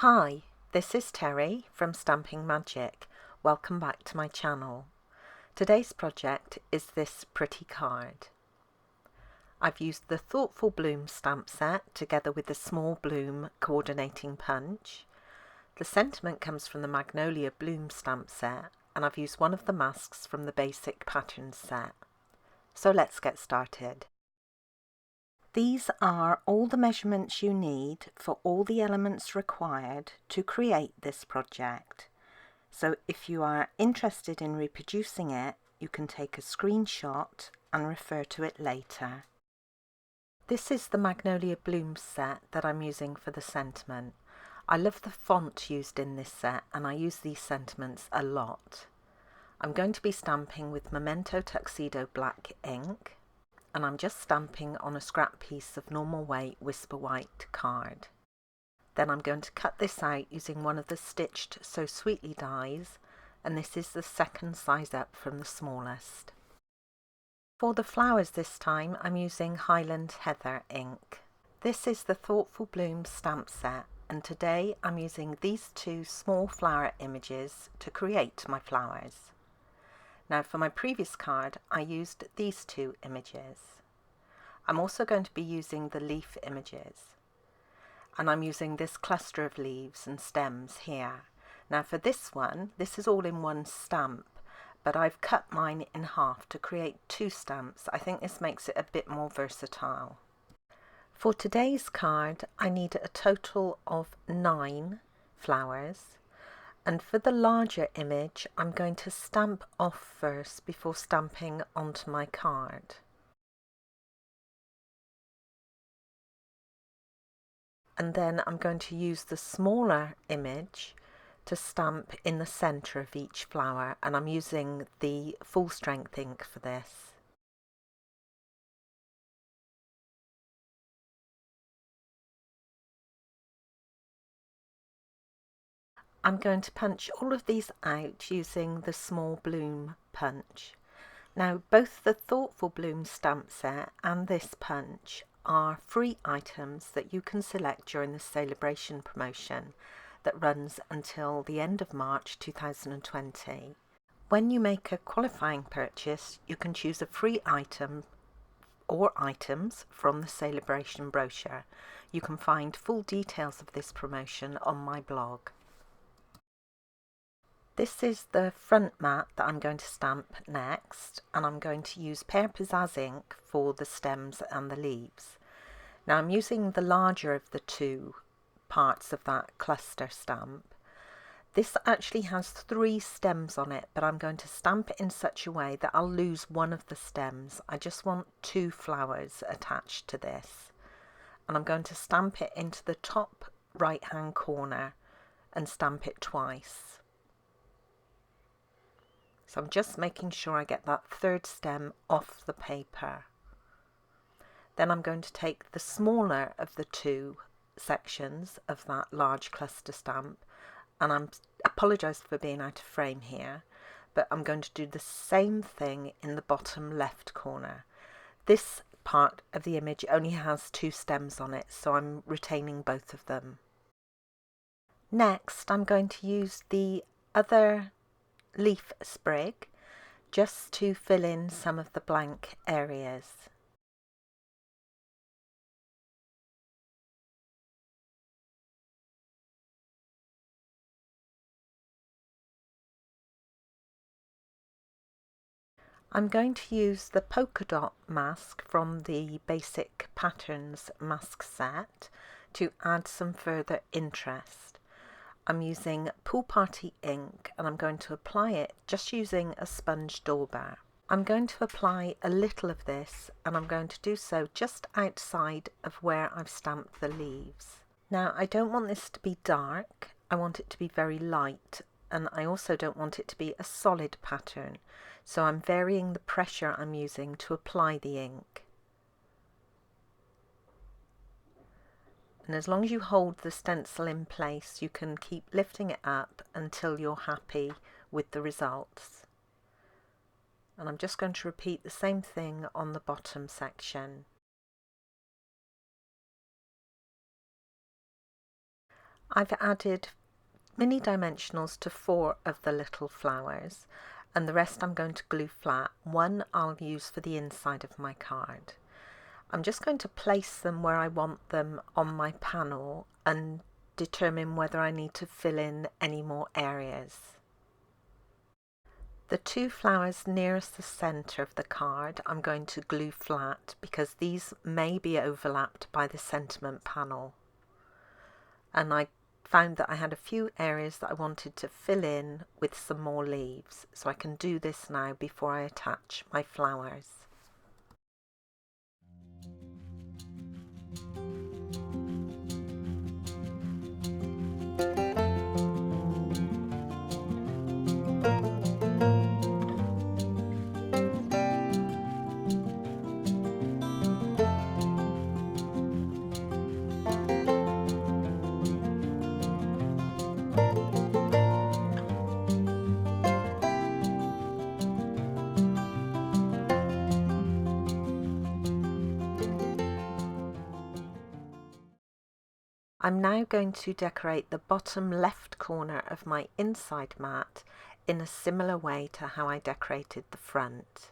Hi, this is Teri from Stamping Magic. Welcome back to my channel. Today's project is this pretty card. I've used the Thoughtful Bloom stamp set together with the Small Bloom coordinating punch. The sentiment comes from the Magnolia Bloom stamp set, and I've used one of the masks from the basic patterns set. So let's get started. These are all the measurements you need for all the elements required to create this project. So if you are interested in reproducing it, you can take a screenshot and refer to it later. This is the Magnolia Bloom set that I'm using for the sentiment. I love the font used in this set and I use these sentiments a lot. I'm going to be stamping with Memento Tuxedo black ink, and I'm just stamping on a scrap piece of normal weight Whisper White card. Then I'm going to cut this out using one of the stitched So Sweetly dies, and this is the second size up from the smallest. For the flowers this time I'm using Highland Heather ink. This is the Thoughtful Bloom stamp set, and today I'm using these two small flower images to create my flowers. Now for my previous card I used these two images. I'm also going to be using the leaf images, and I'm using this cluster of leaves and stems here. Now for this one, this is all in one stamp, but I've cut mine in half to create two stamps. I think this makes it a bit more versatile. For today's card I need a total of 9 flowers. And for the larger image, I'm going to stamp off first before stamping onto my card. And then I'm going to use the smaller image to stamp in the center of each flower, and I'm using the full strength ink for this. I'm going to punch all of these out using the Small Bloom punch. Now both the Thoughtful Bloom stamp set and this punch are free items that you can select during the celebration promotion that runs until the end of March 2020. When you make a qualifying purchase, you can choose a free item or items from the celebration brochure. You can find full details of this promotion on my blog. This is the front mat that I'm going to stamp next, and I'm going to use Pear Pizzazz ink for the stems and the leaves. Now I'm using the larger of the two parts of that cluster stamp. This actually has 3 stems on it, but I'm going to stamp it in such a way that I'll lose one of the stems. I just want 2 flowers attached to this. And I'm going to stamp it into the top right hand corner and stamp it twice. So I'm just making sure I get that 3rd stem off the paper. Then I'm going to take the smaller of the 2 sections of that large cluster stamp, and I apologise for being out of frame here, but I'm going to do the same thing in the bottom left corner. This part of the image only has 2 stems on it, so I'm retaining both of them. Next I'm going to use the other leaf sprig just to fill in some of the blank areas. I'm going to use the polka dot mask from the basic patterns mask set to add some further interest. I'm using Pool Party ink and I'm going to apply it just using a sponge dauber. I'm going to apply a little of this, and I'm going to do so just outside of where I've stamped the leaves. Now I don't want this to be dark, I want it to be very light, and I also don't want it to be a solid pattern, so I'm varying the pressure I'm using to apply the ink. And as long as you hold the stencil in place, you can keep lifting it up until you're happy with the results. And I'm just going to repeat the same thing on the bottom section. I've added mini dimensionals to 4 of the little flowers, and the rest I'm going to glue flat. One I'll use for the inside of my card. I'm just going to place them where I want them on my panel and determine whether I need to fill in any more areas. The 2 flowers nearest the centre of the card I'm going to glue flat because these may be overlapped by the sentiment panel. And I found that I had a few areas that I wanted to fill in with some more leaves, so I can do this now before I attach my flowers. I'm now going to decorate the bottom left corner of my inside mat in a similar way to how I decorated the front.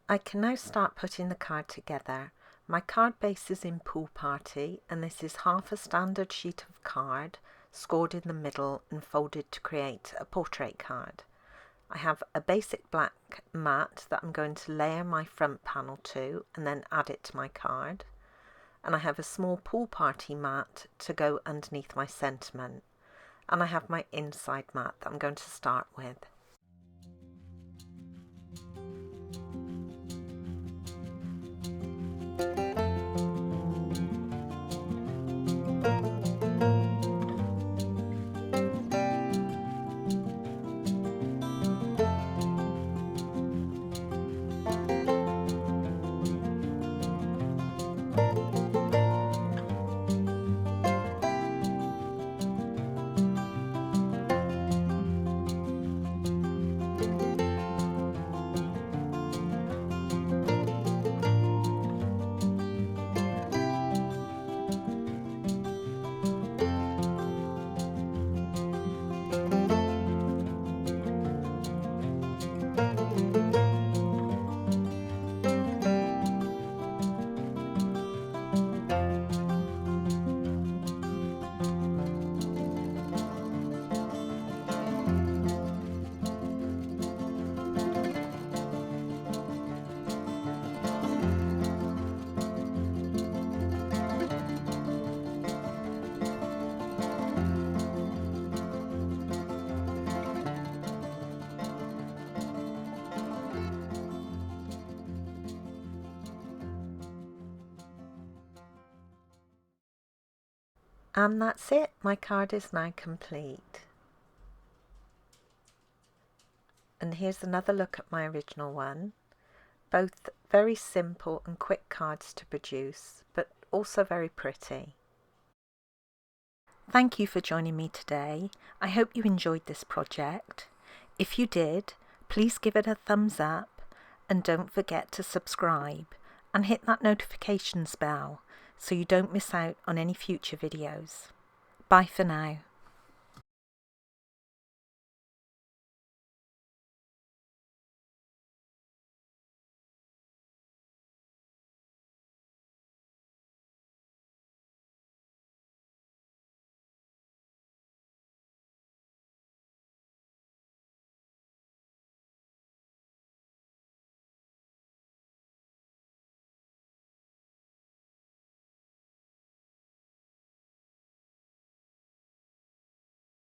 I can now start putting the card together. My card base is in Pool Party, and this is half a standard sheet of card, scored in the middle and folded to create a portrait card. I have a basic black mat that I'm going to layer my front panel to and then add it to my card. And I have a small Pool Party mat to go underneath my sentiment. And I have my inside mat that I'm going to start with. And that's it, my card is now complete. And here's another look at my original one. Both very simple and quick cards to produce, but also very pretty. Thank you for joining me today. I hope you enjoyed this project. If you did, please give it a thumbs up and don't forget to subscribe and hit that notifications bell so you don't miss out on any future videos. Bye for now.